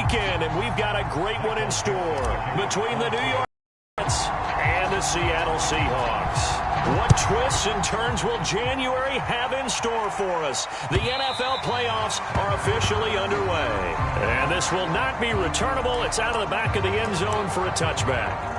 weekend, and we've got a great one in store between the New York Jets and the Seattle Seahawks. What twists and turns will January have in store for us? The NFL playoffs are officially underway. And this will not be returnable. It's out of the back of the end zone for a touchback.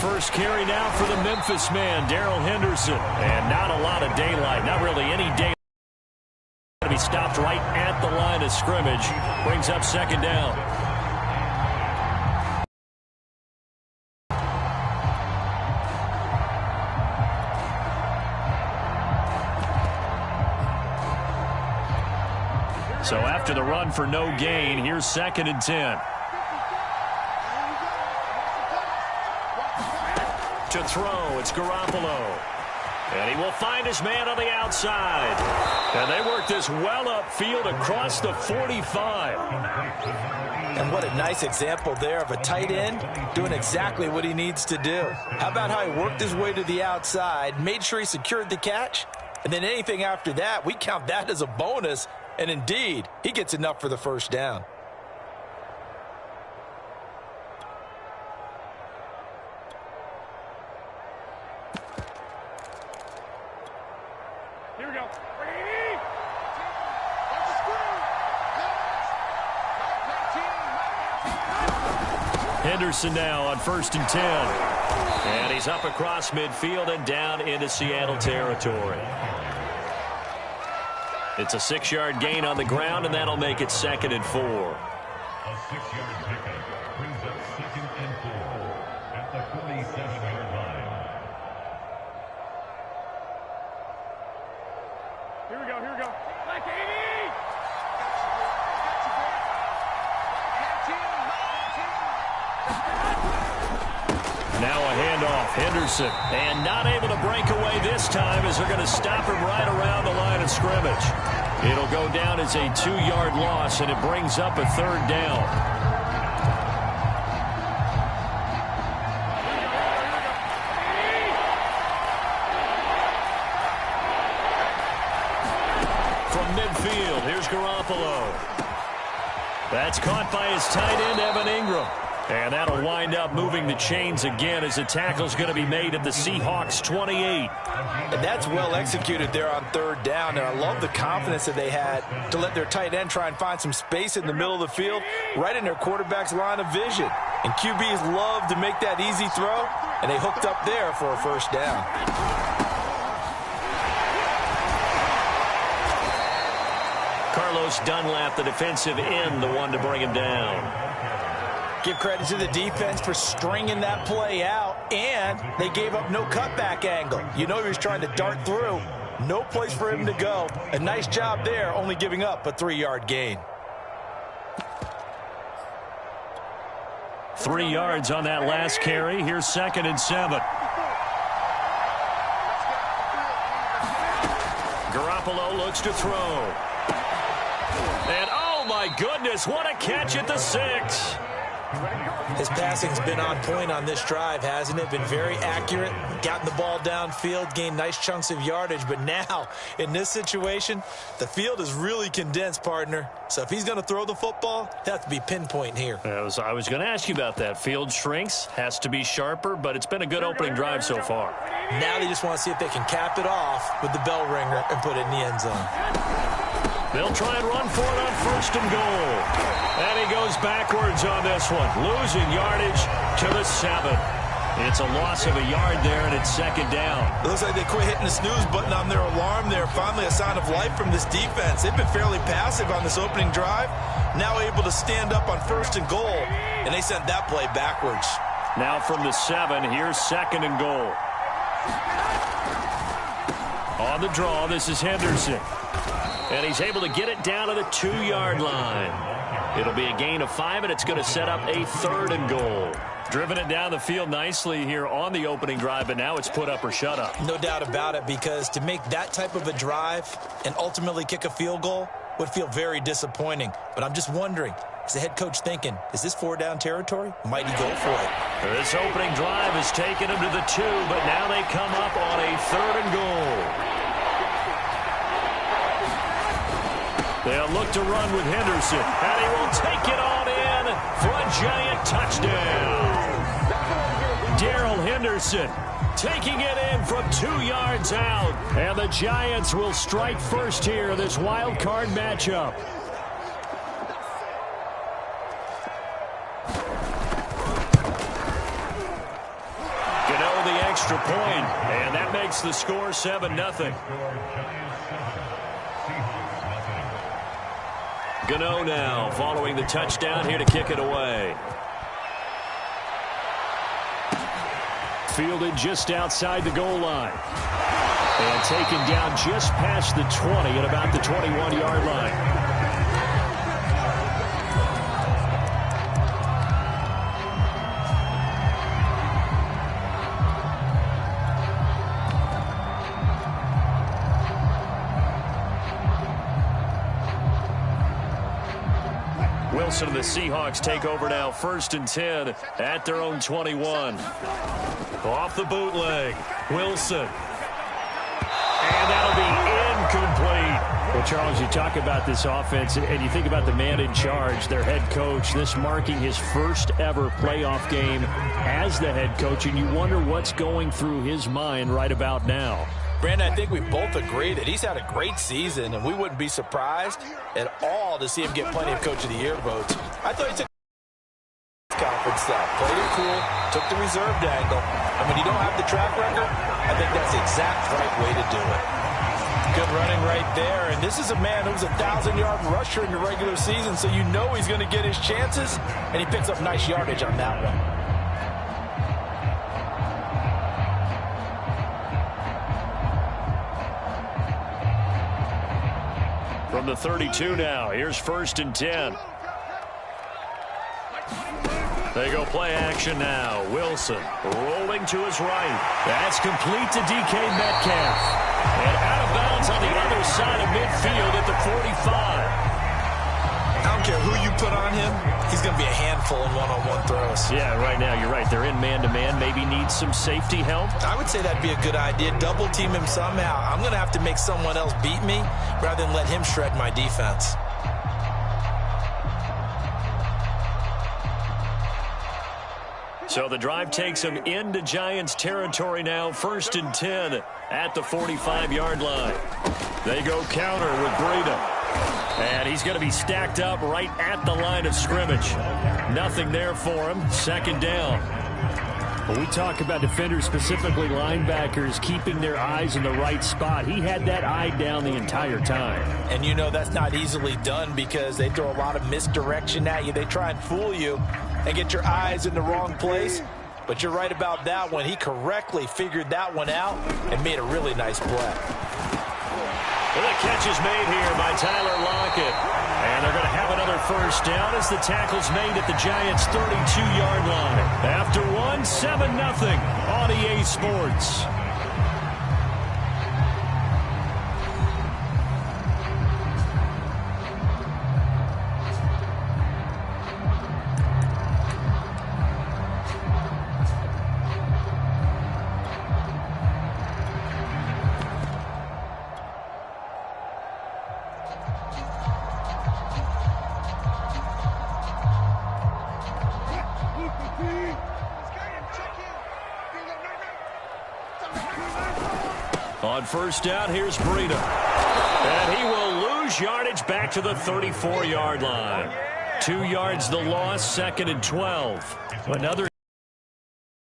First carry now for the Memphis man, Darrell Henderson. And not a lot of daylight, not really any daylight. To be stopped right at the line of scrimmage. Brings up second down. So after the run for no gain, here's 2nd and 10. To throw, it's Garoppolo. And he will find his man on the outside. And they work this well upfield across the 45. And what a nice example there of a tight end doing exactly what he needs to do. How about how he worked his way to the outside, made sure he secured the catch, and then anything after that, we count that as a bonus. And indeed, he gets enough for the first down. Here we go. Henderson now on 1st and 10. And he's up across midfield and down into Seattle territory. It's a 6-yard gain on the ground, and that'll make it 2nd and 4. A 6-yard pickup brings up 2nd and 4 at the 47-yard line. Here we go, here we go. Like 80! Now a handoff, Henderson, and not able to break away this time as they're going to stop him right around the line of scrimmage. It'll go down as a 2-yard loss, and it brings up a 3rd down. From midfield, here's Garoppolo. That's caught by his tight end, Evan Ingram. And that'll wind up moving the chains again as the tackle's going to be made at the Seahawks 28. And that's well executed there on 3rd down. And I love the confidence that they had to let their tight end try and find some space in the middle of the field, right in their quarterback's line of vision. And QBs love to make that easy throw, and they hooked up there for a first down. Carlos Dunlap, the defensive end, the one to bring him down. Give credit to the defense for stringing that play out, and they gave up no cutback angle. You know he was trying to dart through. No place for him to go. A nice job there, only giving up a 3-yard gain. 3 yards on that last carry. Here's 2nd and 7. Garoppolo looks to throw. And oh my goodness, what a catch at the 6. His passing's been on point on this drive, hasn't it? Been very accurate, gotten the ball downfield, gained nice chunks of yardage. But now, in this situation, the field is really condensed, partner. So if he's going to throw the football, it has to be pinpoint here. I was going to ask you about that. Field shrinks, has to be sharper, but it's been a good opening drive so far. Now they just want to see if they can cap it off with the bell ringer and put it in the end zone. They'll try and run for it on 1st and goal. And he goes backwards on this one, losing yardage to the 7. It's a loss of a yard there, and it's 2nd down. It looks like they quit hitting the snooze button on their alarm there. Finally a sign of life from this defense. They've been fairly passive on this opening drive. Now able to stand up on 1st and goal, and they sent that play backwards. Now from the 7, here's 2nd and goal. On the draw, this is Henderson. And he's able to get it down to the 2-yard line. It'll be a gain of 5, and it's going to set up a 3rd and goal. Driven it down the field nicely here on the opening drive, but now it's put up or shut up. No doubt about it, because to make that type of a drive and ultimately kick a field goal would feel very disappointing. But I'm just wondering, is the head coach thinking, is this 4-down territory? Might he go for it? This opening drive has taken him to the 2, but now they come up on a 3rd and goal. They'll look to run with Henderson, and he will take it on in for a Giant touchdown. Darrell Henderson taking it in from 2 yards out, and the Giants will strike first here, this wild card matchup. Gano the extra point, and that makes the score 7-0. Gano now following the touchdown here to kick it away. Fielded just outside the goal line. And taken down just past the 20 at about the 21-yard line. Wilson and the Seahawks take over now, 1st and 10 at their own 21. Off the bootleg, Wilson. And that'll be incomplete. Well, Charles, you talk about this offense, and you think about the man in charge, their head coach, this marking his first ever playoff game as the head coach, and you wonder what's going through his mind right about now. Brandon, I think we both agree that he's had a great season, and we wouldn't be surprised at all to see him get plenty of Coach of the Year votes. I thought he took conference stuff, played it cool, took the reserved angle, and when you don't have the track record, I think that's the exact right way to do it. Good running right there, and this is a man who's a 1,000-yard rusher in the regular season, so you know he's going to get his chances, and he picks up nice yardage on that one. From the 32 now, here's 1st and 10. They go play action now. Wilson rolling to his right. That's complete to DK Metcalf. And out of bounds on the other side of midfield at the 45. I don't care who you put on him, he's going to be a handful in one-on-one throws. Yeah, right now, you're right. They're in man-to-man. Maybe needs some safety help. I would say that'd be a good idea. Double team him somehow. I'm going to have to make someone else beat me rather than let him shred my defense. So the drive takes him into Giants territory now. 1st and 10 at the 45-yard line. They go counter with Breida. And he's going to be stacked up right at the line of scrimmage. Nothing there for him. 2nd down. When we talk about defenders, specifically linebackers, keeping their eyes in the right spot, he had that eye down the entire time. And you know that's not easily done because they throw a lot of misdirection at you. They try and fool you and get your eyes in the wrong place. But you're right about that one. He correctly figured that one out and made a really nice play. Well, the catch is made here by Tyler Lockett. And they're going to have another 1st down as the tackle's made at the Giants' 32-yard line. After 7-0 on EA Sports. On 1st down, here's Breida. And he will lose yardage back to the 34-yard line. 2 yards the loss, 2nd and 12. Another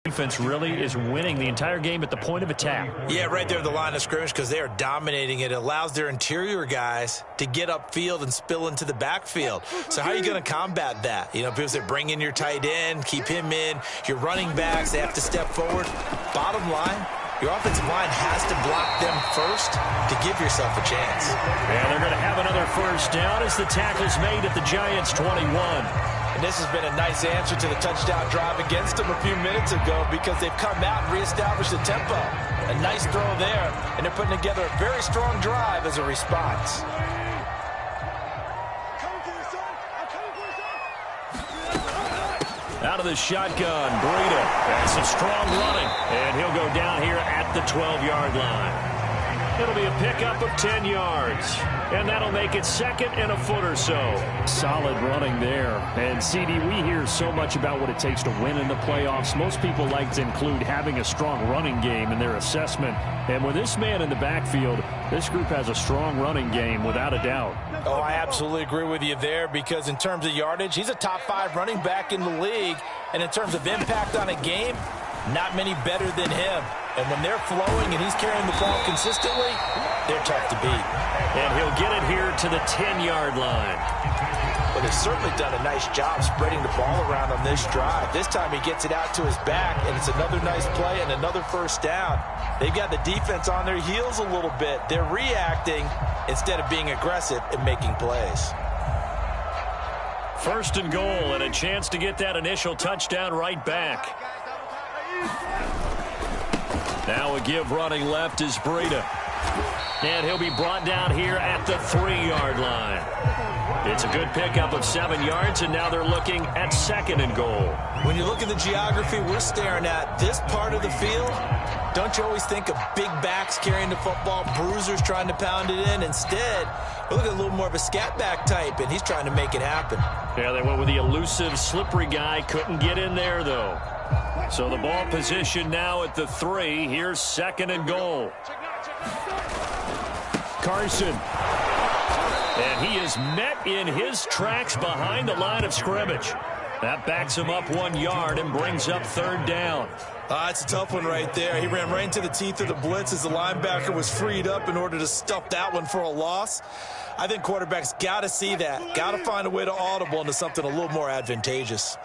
defense really is winning the entire game at the point of attack. Yeah, right there at the line of scrimmage because they are dominating it. It allows their interior guys to get upfield and spill into the backfield. So how are you going to combat that? You know, people say bring in your tight end, keep him in. Your running backs, they have to step forward. Bottom line, your offensive line has to block them first to give yourself a chance. And they're going to have another 1st down as the tackle's made at the Giants' 21. And this has been a nice answer to the touchdown drive against them a few minutes ago because they've come out and reestablished the tempo. A nice throw there, and they're putting together a very strong drive as a response. Out of the shotgun, Breida. That's some strong running, and he'll go down here at the 12-yard line. It'll be a pickup of 10 yards, and that'll make it second and a foot or so. Solid running there. And, CD, we hear so much about what it takes to win in the playoffs. Most people like to include having a strong running game in their assessment. And with this man in the backfield, this group has a strong running game without a doubt. Oh, I absolutely agree with you there because in terms of yardage, he's a top 5 running back in the league. And in terms of impact on a game, not many better than him. And when they're flowing and he's carrying the ball consistently, they're tough to beat. And he'll get it here to the 10-yard line. But he's certainly done a nice job spreading the ball around on this drive. This time he gets it out to his back, and it's another nice play and another first down. They've got the defense on their heels a little bit. They're reacting instead of being aggressive and making plays. First and goal, and a chance to get that initial touchdown right back. Now a give running left is Breida. And he'll be brought down here at the 3-yard line. It's a good pickup of 7 yards, and now they're looking at second and goal. When you look at the geography we're staring at, this part of the field, don't you always think of big backs carrying the football, bruisers trying to pound it in? Instead, we look at a little more of a scat back type, and he's trying to make it happen. Yeah, they went with the elusive, slippery guy. Couldn't get in there, though. So the ball position now at the 3. Here's second and goal. Carson. And he is met in his tracks behind the line of scrimmage. That backs him up 1 yard and brings up third down. It's a tough one right there. He ran right into the teeth of the blitz as the linebacker was freed up in order to stuff that one for a loss. I think quarterbacks got to see that. Got to find a way to audible into something a little more advantageous.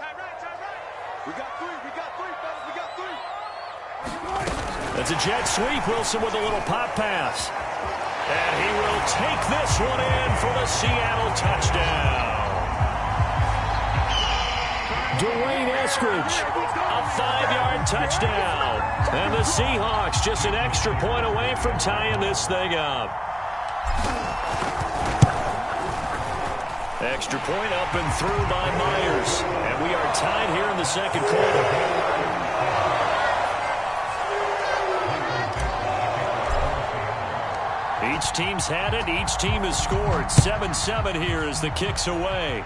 We got three, fellas, we got 3. That's a jet sweep. Wilson with a little pop pass. And he will take this one in for the Seattle touchdown. Dwayne Eskridge, a 5-yard touchdown. And the Seahawks just an extra point away from tying this thing up. Extra point up and through by Myers. And we are tied here in the second quarter. Each team's had it. Each team has scored. 7-7 here as the kick's away.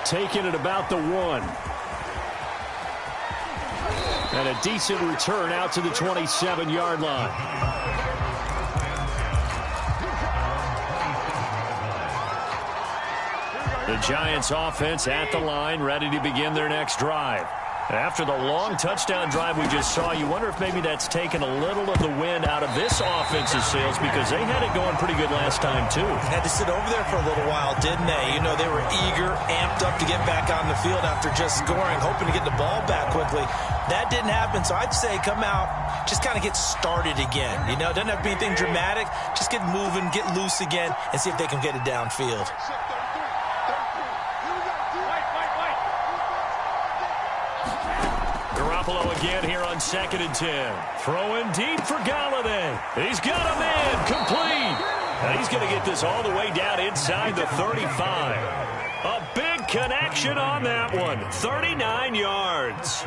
Taking it about the 1. And a decent return out to the 27-yard line. The Giants offense at the line, ready to begin their next drive. After the long touchdown drive we just saw, you wonder if maybe that's taken a little of the wind out of this offense's sails because they had it going pretty good last time, too. Had to sit over there for a little while, didn't they? You know, they were eager, amped up to get back on the field after just scoring, hoping to get the ball back quickly. That didn't happen, so I'd say come out, just kind of get started again. You know, doesn't have to be anything dramatic. Just get moving, get loose again, and see if they can get it downfield. Garoppolo again here on 2nd and 10. Throwing deep for Galladay. He's got a man complete. And he's going to get this all the way down inside the 35. A big connection on that one. 39 yards.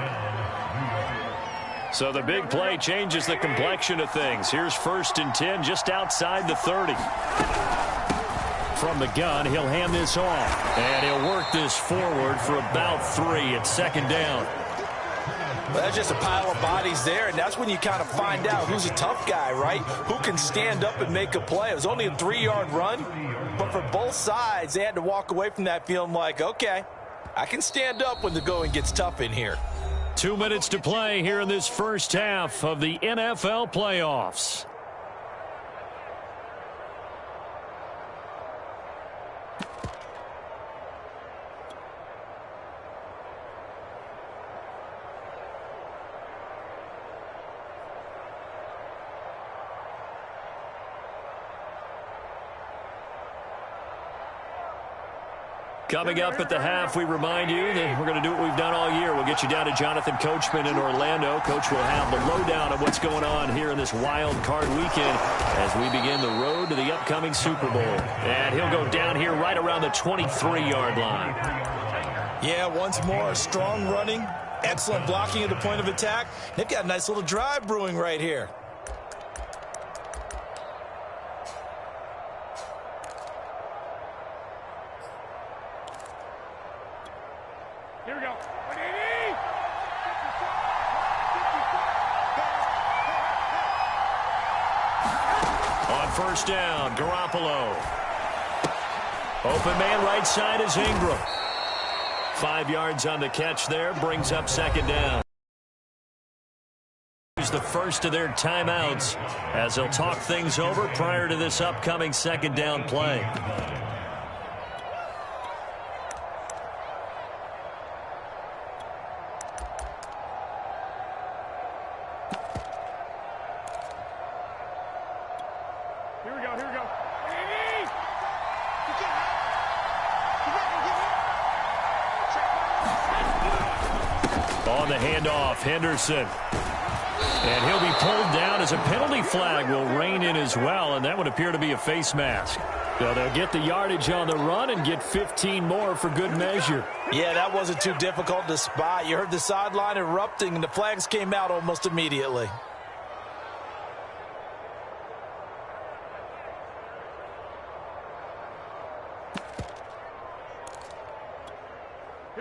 So the big play changes the complexion of things. Here's 1st and 10 just outside the 30. From the gun, he'll hand this off. And he'll work this forward for about 3 at 2nd down. Well, that's just a pile of bodies there, and that's when you kind of find out who's a tough guy, right? Who can stand up and make a play. It was only a 3-yard run, but for both sides, they had to walk away from that feeling like, okay, I can stand up when the going gets tough in here. 2 minutes to play here in this first half of the NFL playoffs. Coming up at the half, we remind you that we're going to do what we've done all year. We'll get you down to Jonathan Coachman in Orlando. Coach will have the lowdown of what's going on here in this wild card weekend as we begin the road to the upcoming Super Bowl. And he'll go down here right around the 23-yard line. Yeah, once more, strong running, excellent blocking at the point of attack. They've got a nice little drive brewing right here. Here we go. On first down, Garoppolo. Open man right side is Ingram. 5 yards on the catch there, brings up second down. Use the first of their timeouts as they'll talk things over prior to this upcoming second down play. Here we go. On the handoff, Henderson. And he'll be pulled down as a penalty flag will rein in as well, and that would appear to be a face mask. So they'll get the yardage on the run and get 15 more for good measure. Yeah, that wasn't too difficult to spot. You heard the sideline erupting, and the flags came out almost immediately.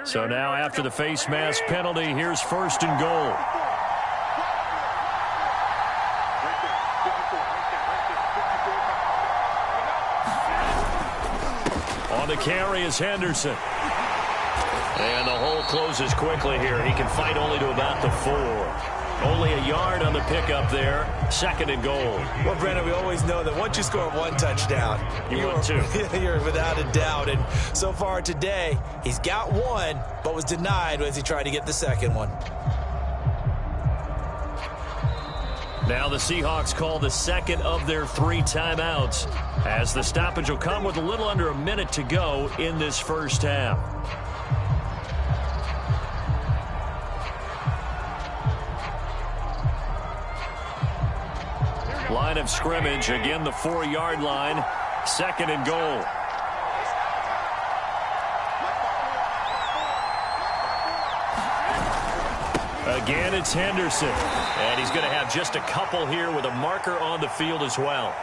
So now after the face mask penalty, here's first and goal. On the carry is Henderson. And the hole closes quickly here. He can fight only to about the 4. Only a yard on the pickup there. Second and goal. Well, Brandon, we always know that once you score one touchdown, you're without a doubt. And so far today, he's got one, but was denied as he tried to get the second one. Now the Seahawks call the second of their 3 timeouts as the stoppage will come with a little under a minute to go in this first half. Line of scrimmage, again the 4-yard line, second and goal. Again, it's Henderson. And he's going to have just a couple here with a marker on the field as well.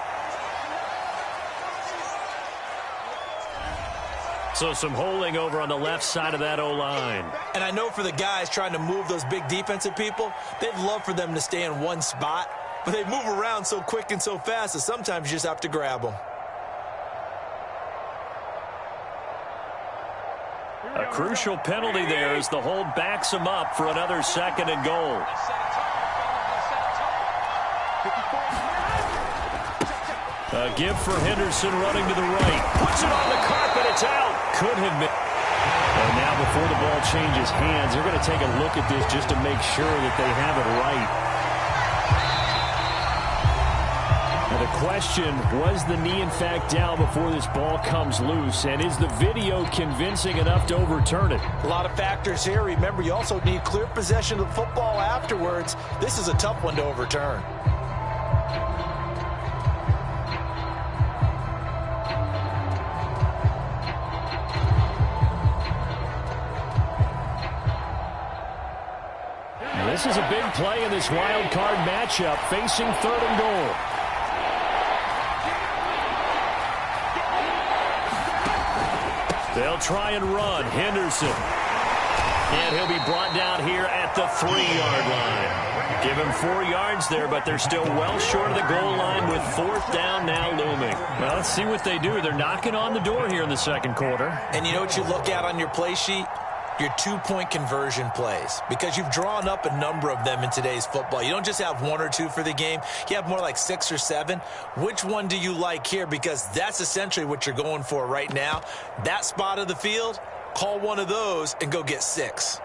So some holding over on the left side of that O-line. And I know for the guys trying to move those big defensive people, they'd love for them to stay in one spot. But they move around so quick and so fast that sometimes you just have to grab them. A crucial penalty there as the hold backs him up for another second and goal. A give for Henderson running to the right. Puts it on the carpet. It's out. Could have been. And now before the ball changes hands, they're going to take a look at this just to make sure that they have it right. The question, was the knee in fact down before this ball comes loose? And is the video convincing enough to overturn it? A lot of factors here. Remember, you also need clear possession of the football afterwards. This is a tough one to overturn. This is a big play in this wild card matchup, facing third and goal. They'll try and run. Henderson. And he'll be brought down here at the 3-yard line. Give him 4 yards there, but they're still well short of the goal line with 4th down now looming. Well, let's see what they do. They're knocking on the door here in the second quarter. And you know what you look at on your play sheet? Your 2-point conversion plays, because you've drawn up a number of them in today's football. You don't just have 1 or 2 for the game. You have more like 6 or 7. Which one do you like here? Because that's essentially what you're going for right now. That spot of the field, call one of those and go get 6.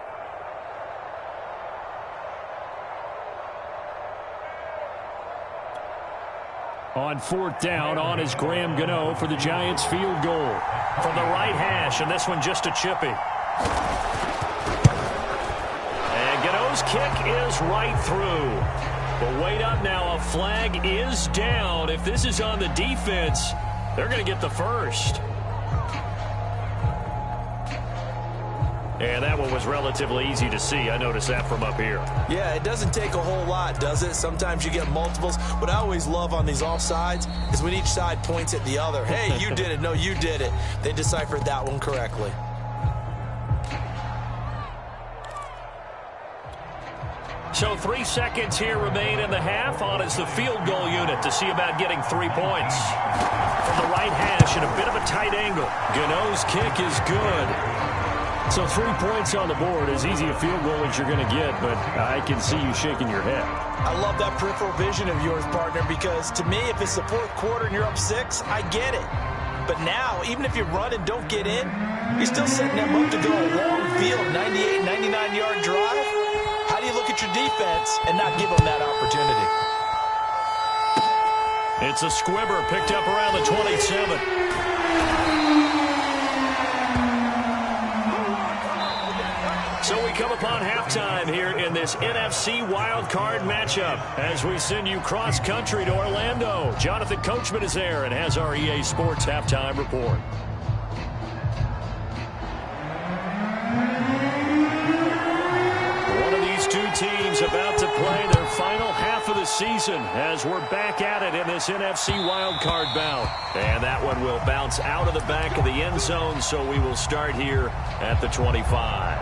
On 4th down, on is Graham Gano for the Giants field goal. From the right hash, and this one just a chippy. And Gano's kick is right through. But wait up now, a flag is down. If this is on the defense, they're going to get the first. And that one was relatively easy to see. I noticed that from up here. Yeah, it doesn't take a whole lot, does it? Sometimes you get multiples. What I always love on these offsides is when each side points at the other. Hey, you did it. No, you did it. They deciphered that one correctly. So 3 seconds here remain in the half. On is the field goal unit to see about getting 3 points. From the right hash and a bit of a tight angle. Gano's kick is good. So 3 points on the board, as easy a field goal as you're going to get, but I can see you shaking your head. I love that peripheral vision of yours, partner, because to me, if it's the 4th quarter and you're up 6, I get it. But now, even if you run and don't get in, you're still setting them up to go a long field, 98, 99-yard drive. How do you look at your defense and not give them that opportunity? It's a squibber picked up around the 27. So we come upon halftime here in this NFC wildcard matchup as we send you cross-country to Orlando. Jonathan Coachman is there and has our EA Sports halftime report. One of these two teams about to play their final half of the season as we're back at it in this NFC wildcard bout. And that one will bounce out of the back of the end zone, so we will start here at the 25.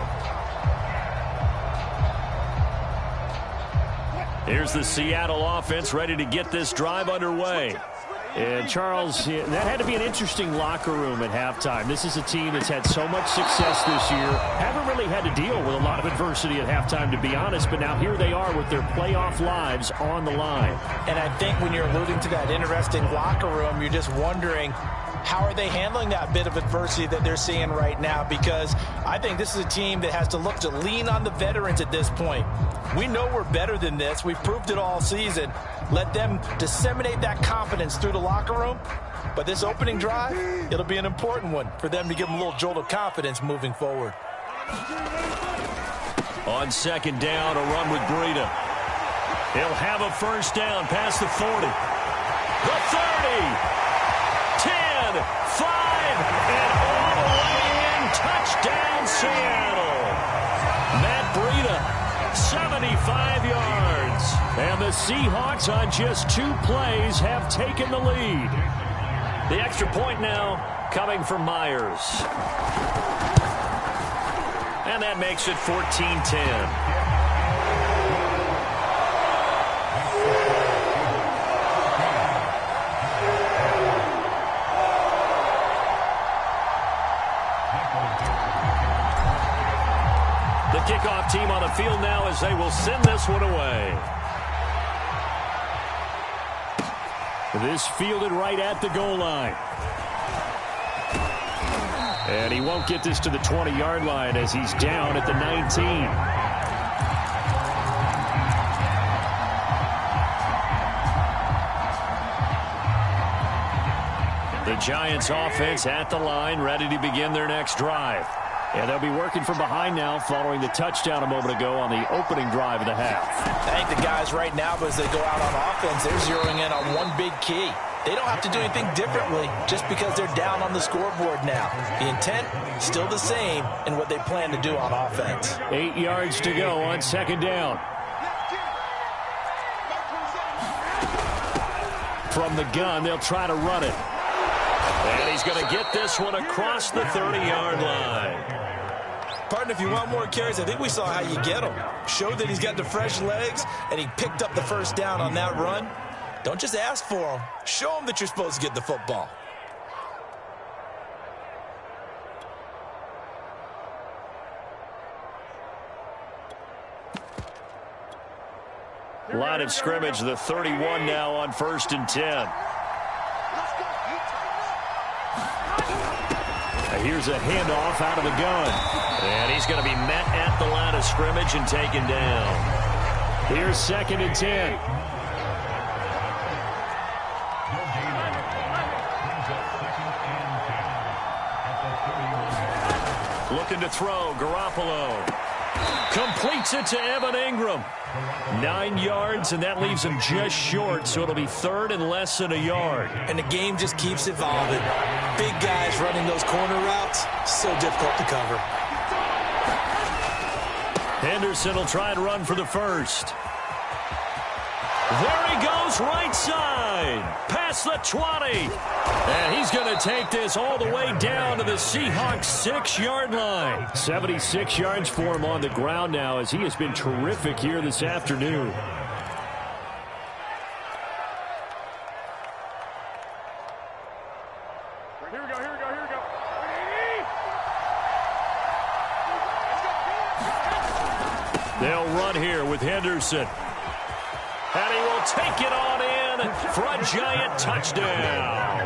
Here's the Seattle offense ready to get this drive underway. And, Charles, that had to be an interesting locker room at halftime. This is a team that's had so much success this year. Haven't really had to deal with a lot of adversity at halftime, to be honest. But now here they are with their playoff lives on the line. And I think when you're alluding to that interesting locker room, you're just wondering, how are they handling that bit of adversity that they're seeing right now? Because I think this is a team that has to look to lean on the veterans at this point. We know we're better than this. We've proved it all season. Let them disseminate that confidence through the locker room. But this opening drive, it'll be an important one for them to give them a little jolt of confidence moving forward. On 2nd down, a run with Breida. He'll have a first down past the 40. The 30. 10, 5, and all the way in. Touchdown, Seattle. Matt Breida, 75 yards. And the Seahawks on just 2 plays have taken the lead. The extra point now coming from Myers. And that makes it 14-10. Kickoff team on the field now as they will send this one away. This fielded right at the goal line. And he won't get this to the 20-yard line as he's down at the 19. The Giants offense at the line, ready to begin their next drive. And they'll be working from behind now following the touchdown a moment ago on the opening drive of the half. I think the guys right now, as they go out on offense, they're zeroing in on one big key. They don't have to do anything differently just because they're down on the scoreboard now. The intent, still the same in what they plan to do on offense. 8 yards to go on 2nd down. From the gun, they'll try to run it. And he's going to get this one across the 30-yard line. Partner, if you want more carries, I think we saw how you get him. Showed that he's got the fresh legs, and he picked up the first down on that run. Don't just ask for him. Show him that you're supposed to get the football. Line of scrimmage, the 31 now on 1st and 10. Here's a handoff out of the gun. And he's going to be met at the line of scrimmage and taken down. Here's 2nd and 10. Looking to throw, Garoppolo. Completes it to Evan Ingram. 9 yards, and that leaves him just short, so it'll be third and less than a yard. And the game just keeps evolving. Big guys running those corner routes, so difficult to cover. Henderson will try and run for the first. There he goes, right side. Past the 20. And he's going to take this all the way down to the Seahawks 6-yard line. 76 yards for him on the ground now as he has been terrific here this afternoon. Here we go, here we go, here we go. They'll run here with Henderson. And he will take it on in for a giant touchdown.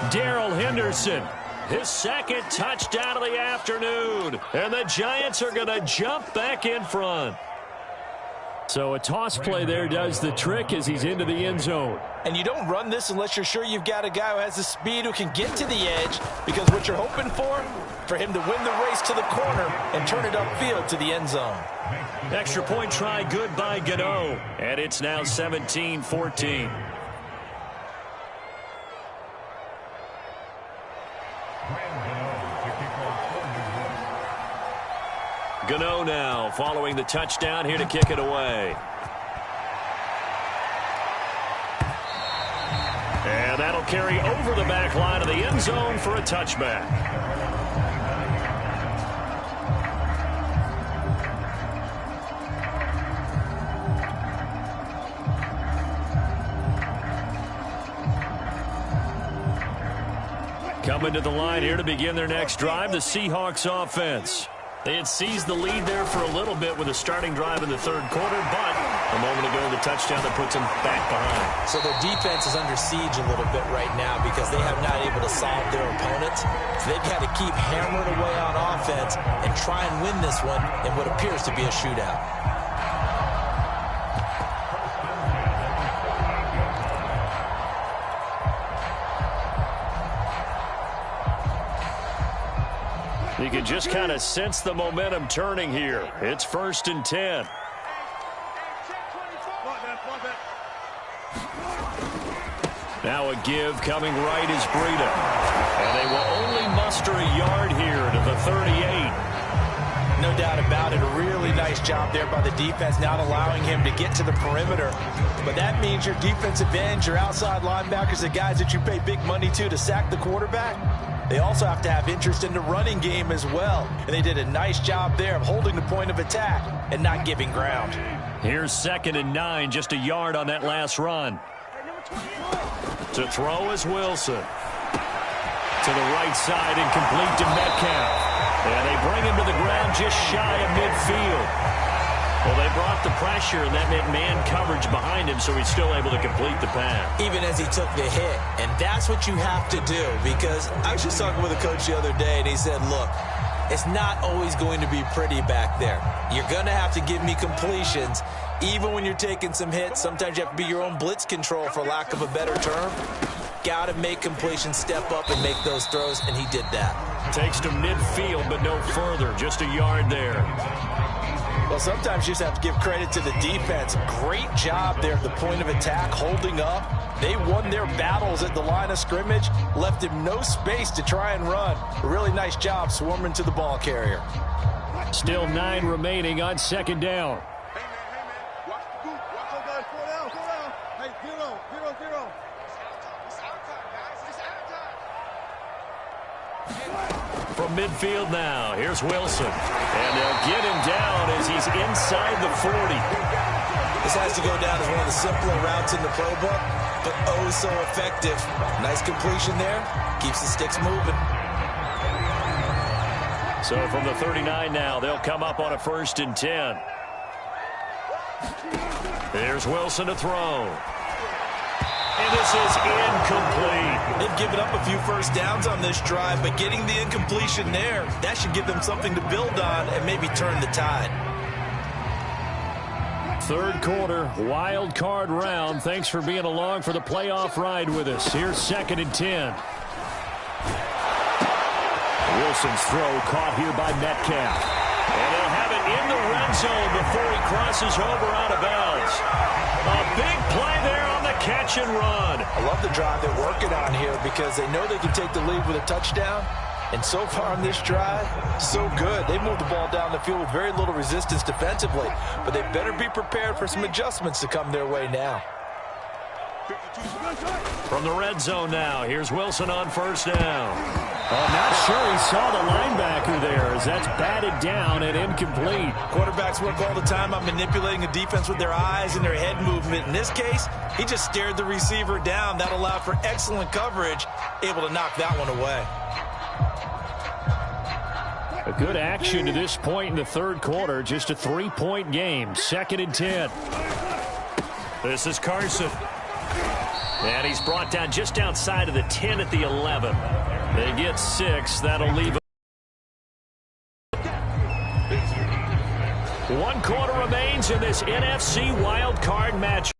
Darrell Henderson, his second touchdown of the afternoon. And the Giants are going to jump back in front. So a toss play there does the trick as he's into the end zone. And you don't run this unless you're sure you've got a guy who has the speed who can get to the edge, because what you're hoping for him to win the race to the corner and turn it upfield to the end zone. Extra point try, good by Gano. And it's now 17-14. Gano now following the touchdown, here to kick it away. And that'll carry over the back line of the end zone for a touchback. Coming to the line here to begin their next drive, the Seahawks offense. They had seized the lead there for a little bit with a starting drive in the third quarter, but a moment ago the touchdown that puts them back behind. So their defense is under siege a little bit right now because they have not able to solve their opponents. So they've got to keep hammering away on offense and try and win this one in what appears to be a shootout. You can just kind of sense the momentum turning here. It's 1st and 10. Now a give coming right is Breida. And they will only muster a yard here to the 38. No doubt about it. A really nice job there by the defense, not allowing him to get to the perimeter. But that means your defensive ends, your outside linebackers, the guys that you pay big money to sack the quarterback, they also have to have interest in the running game as well. And they did a nice job there of holding the point of attack and not giving ground. Here's 2nd and 9, just a yard on that last run. To throw is Wilson. To the right side and complete to Metcalf. And they bring him to the ground just shy of midfield. Well, they brought the pressure, and that meant man coverage behind him, so he's still able to complete the pass. Even as he took the hit. And that's what you have to do, because I was just talking with a coach the other day, and he said, look, it's not always going to be pretty back there. You're going to have to give me completions. Even when you're taking some hits, sometimes you have to be your own blitz control, for lack of a better term. Got to make completions, step up and make those throws, and he did that. Takes to midfield, but no further. Just a yard there. Well, sometimes you just have to give credit to the defense. Great job there at the point of attack, holding up. They won their battles at the line of scrimmage, left him no space to try and run. A really nice job swarming to the ball carrier. Still 9 remaining on 2nd down. Hey, man. Watch the boot. Watch those guys. Slow down. Hey, 0. It's out of time, guys. It's out of time. From midfield now, here's Wilson. And they'll get him down as he's inside the 40. This has to go down as one of the simpler routes in the pro book, but oh so effective. Nice completion there. Keeps the sticks moving. So from the 39 now, they'll come up on a 1st and 10. There's Wilson to throw. And this is incomplete. They've given up a few first downs on this drive, but getting the incompletion there, that should give them something to build on and maybe turn the tide. 3rd quarter, wild card round. Thanks for being along for the playoff ride with us. Here's 2nd and 10. Wilson's throw caught here by Metcalf. And they'll have it in the red zone before he crosses over out of bounds. A big play there on the catch and run. I love the drive they're working on here because they know they can take the lead with a touchdown. And so far on this drive, so good. They moved the ball down the field with very little resistance defensively. But they better be prepared for some adjustments to come their way now. From the red zone now, here's Wilson on first down. I'm not sure he saw the linebacker there as that's batted down and incomplete. Quarterbacks work all the time on manipulating the defense with their eyes and their head movement. In this case, he just stared the receiver down. That allowed for excellent coverage, able to knock that one away. A good action to this point in the third quarter. Just a 3-point game. 2nd and 10. This is Carson. And he's brought down just outside of the 10 at the 11. They get 6. That'll leave 1 quarter remains in this NFC wild card match.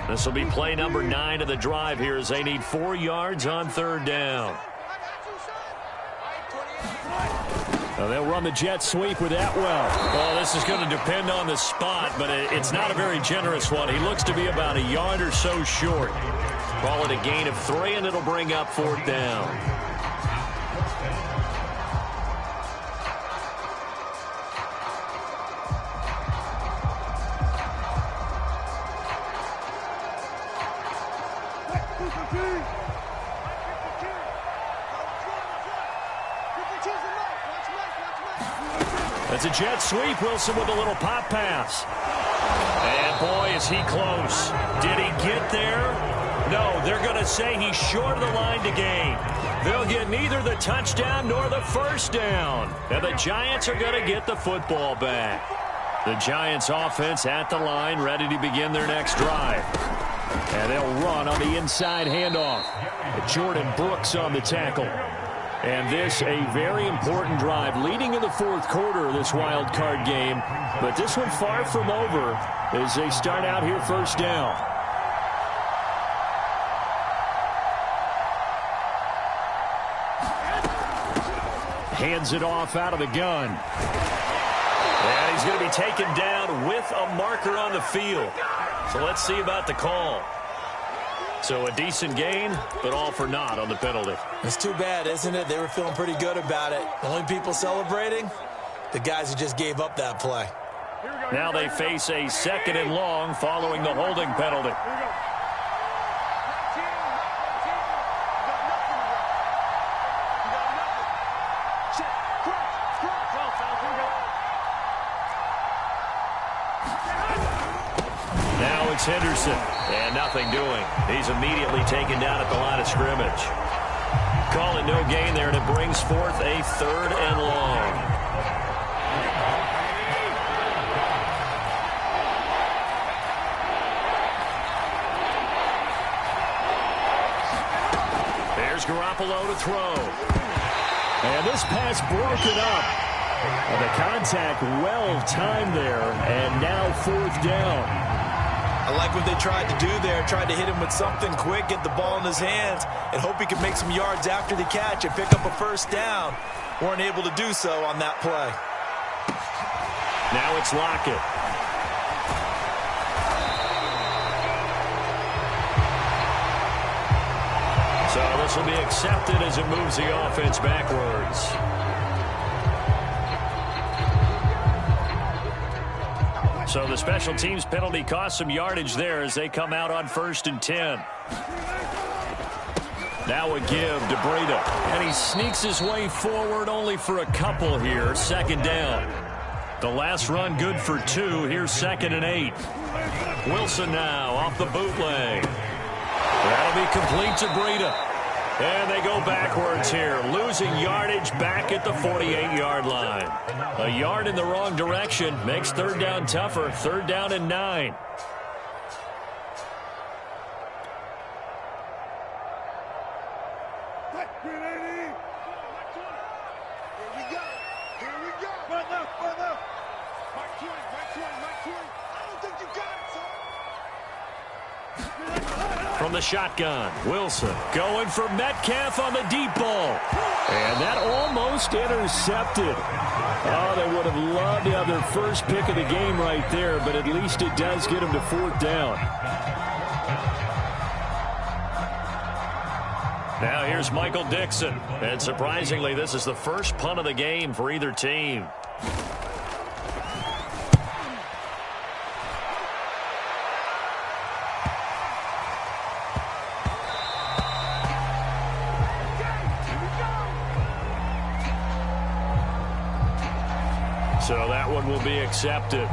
This will be play number 9 of the drive here as they need 4 yards on third down. Well, they'll run the jet sweep with Atwell. Well, this is going to depend on the spot, but it's not a very generous one. He looks to be about a yard or so short. Call it a gain of 3, and it'll bring up 4th down. It's a jet sweep. Wilson with a little pop pass. And boy, is he close. Did he get there? No, they're going to say he's short of the line to gain. They'll get neither the touchdown nor the first down. And the Giants are going to get the football back. The Giants offense at the line, ready to begin their next drive. And they'll run on the inside handoff. Jordan Brooks on the tackle. And this a very important drive leading in the fourth quarter of this wild card game. But this one far from over as they start out here first down. Hands it off out of the gun. And he's going to be taken down with a marker on the field. So let's see about the call. So a decent gain, but all for naught on the penalty. It's too bad, isn't it? They were feeling pretty good about it. The only people celebrating, the guys who just gave up that play. Now they face a 2nd and long following the holding penalty. Now it's Henderson. And nothing doing. He's immediately taken down at the line of scrimmage. Call it no gain there, and it brings forth a 3rd and long. There's Garoppolo to throw. And this pass broken up. And the contact well timed there, and now 4th down. I like what they tried to do there, tried to hit him with something quick, get the ball in his hands, and hope he could make some yards after the catch and pick up a first down. Weren't able to do so on that play. Now it's Lockett. So this will be accepted as it moves the offense backwards. So the special teams penalty cost some yardage there as they come out on 1st and 10. Now a give to Breida. And he sneaks his way forward only for a couple here. 2nd down. The last run good for 2. Here's 2nd and 8. Wilson now off the bootleg. That'll be complete to Breida. And they go backwards here, losing yardage back at the 48-yard line. A yard in the wrong direction makes 3rd down tougher. 3rd down and 9. Right left. Mike 20, Mike 20, Mike 20. I don't think you got it, son. From the shotgun, Wilson going for Metcalf on the deep ball. And that almost intercepted. Oh, they would have loved to have their first pick of the game right there, but at least it does get them to 4th down. Now here's Michael Dixon. And surprisingly, this is the first punt of the game for either team. So that one will be accepted.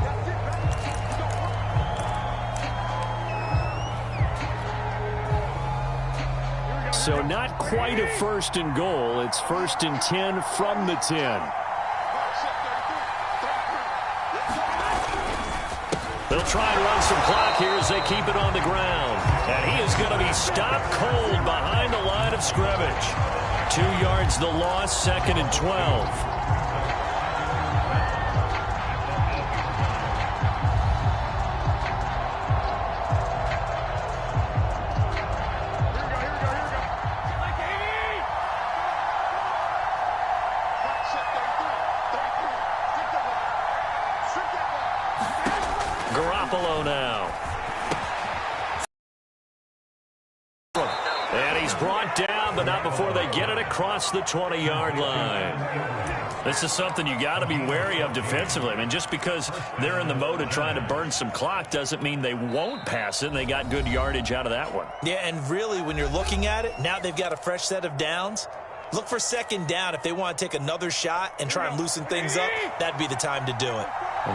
So not quite a 1st and goal. It's 1st and 10 from the 10. They'll try and run some clock here as they keep it on the ground. And he is going to be stopped cold behind the line of scrimmage. 2 yards the loss, 2nd and 12. Now. And he's brought down, but not before they get it across the 20-yard line. This is something you got to be wary of defensively. I mean, just because they're in the mode of trying to burn some clock doesn't mean they won't pass it, and they got good yardage out of that one. Yeah, and really, when you're looking at it, now they've got a fresh set of downs. Look for 2nd down. If they want to take another shot and try and loosen things up, that'd be the time to do it.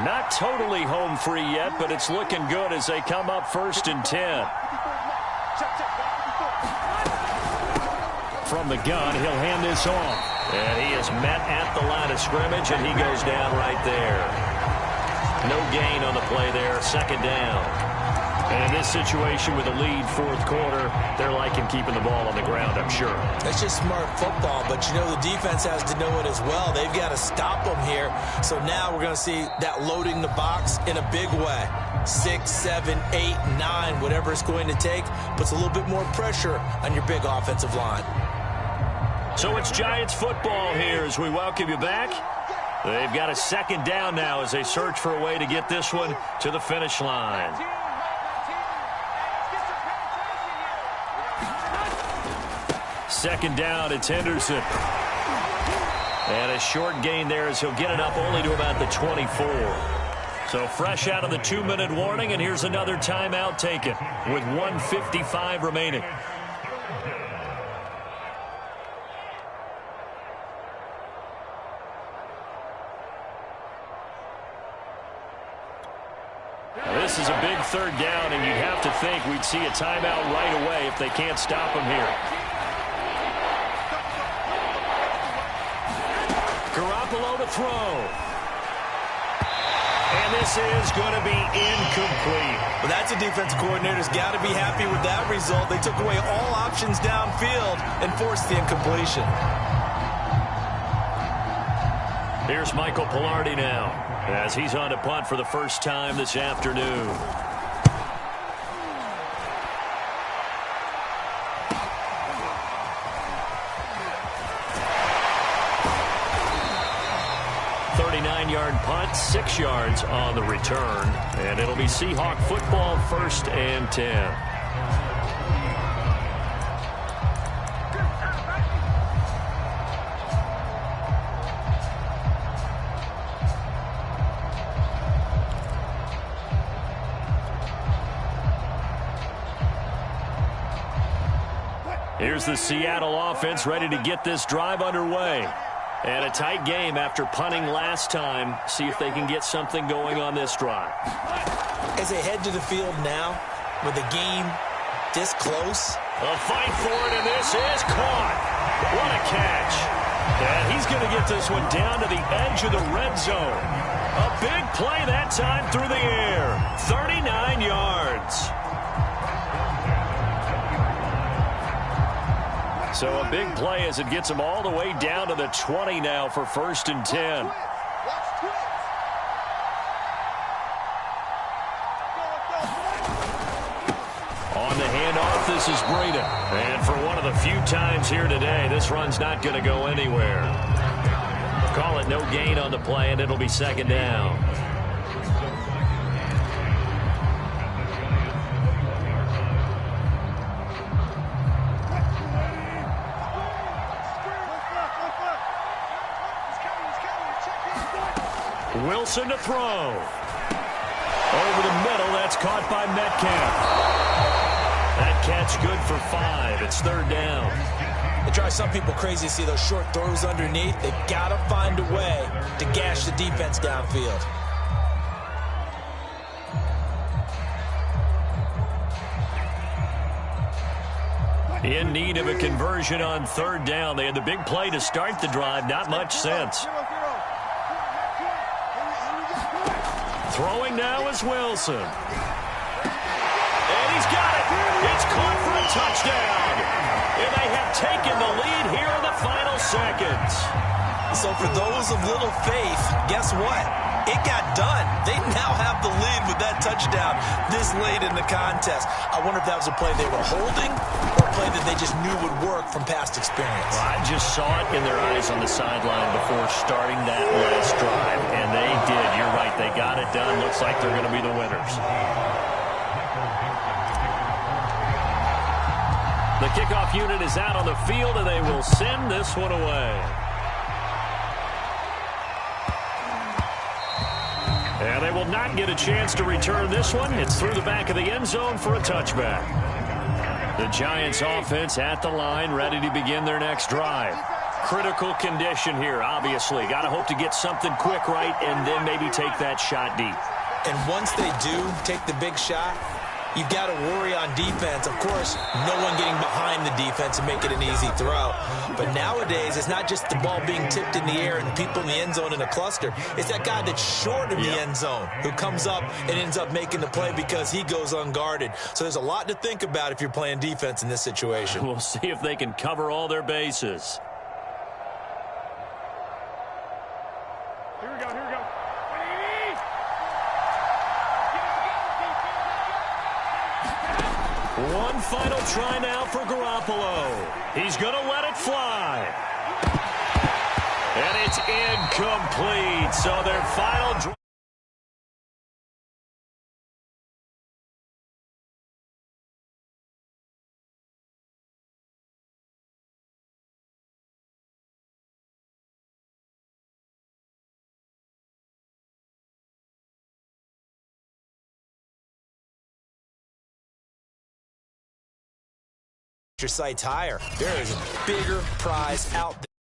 Not totally home free yet, but it's looking good as they come up 1st and 10. From the gun, he'll hand this off. And he is met at the line of scrimmage, and he goes down right there. No gain on the play there, 2nd down. And in this situation with a lead 4th quarter, they're liking keeping the ball on the ground, I'm sure. That's just smart football, but you know the defense has to know it as well. They've got to stop them here. So now we're going to see that loading the box in a big way. 6, 7, 8, 9, whatever it's going to take, puts a little bit more pressure on your big offensive line. So it's Giants football here as we welcome you back. They've got a 2nd down now as they search for a way to get this one to the finish line. 2nd down, it's Henderson. And a short gain there as he'll get it up only to about the 24. So fresh out of the 2-minute warning, and here's another timeout taken with 1:55 remaining. Now this is a big 3rd down, and you'd have to think we'd see a timeout right away if they can't stop him here. Garoppolo to throw. And this is going to be incomplete. Well, that's a defense coordinator's got to be happy with that result. They took away all options downfield and forced the incompletion. Here's Michael Pilardi now as he's on to punt for the first time this afternoon. Yard punt, 6 yards on the return, and it'll be Seahawk football, 1st and 10. Here's the Seattle offense ready to get this drive underway. And a tight game after punting last time. See if they can get something going on this drive. As they head to the field now, with the game this close. A fight for it, and this is caught. What a catch. And he's going to get this one down to the edge of the red zone. A big play that time through the air. 39 yards. So a big play as it gets them all the way down to the 20 now for 1st and 10. Watch 20. This is Breida. And for one of the few times here today, this run's not going to go anywhere. Call it no gain on the play, and it'll be second down. Wilson to throw. Over the middle, that's caught by Metcalf. That catch good for 5. It's third down. It drives some people crazy to see those short throws underneath. They've got to find a way to gash the defense downfield. In need of a conversion on third down. They had the big play to start the drive. Not much sense. Throwing now is Wilson. And he's got it. It's caught for a touchdown. And they have taken the lead here in the final seconds. So for those of little faith, guess what? It got done. They now have the lead with that touchdown this late in the contest. I wonder if that was a play they were holding or a play that they just knew would work from past experience. Well, I just saw it in their eyes on the sideline before starting that last drive, and they did. You're right. They got it done. Looks like they're going to be the winners. The kickoff unit is out on the field, and they will send this one away. And they will not get a chance to return this one. It's through the back of the end zone for a touchback. The Giants offense at the line, ready to begin their next drive. Critical condition here, obviously. Got to hope to get something quick right and then maybe take that shot deep. And once they do take the big shot, you've got to worry on defense. Of course, no one getting behind the defense and make it an easy throw. But nowadays, it's not just the ball being tipped in the air and people in the end zone in a cluster. It's that guy that's short of the end zone who comes up and ends up making the play because he goes unguarded. So there's a lot to think about if you're playing defense in this situation. We'll see if they can cover all their bases. Here we go. One final try now for Garoppolo. He's going to let it fly. And it's incomplete. So their final drive. Your sights higher. There is a bigger prize out there.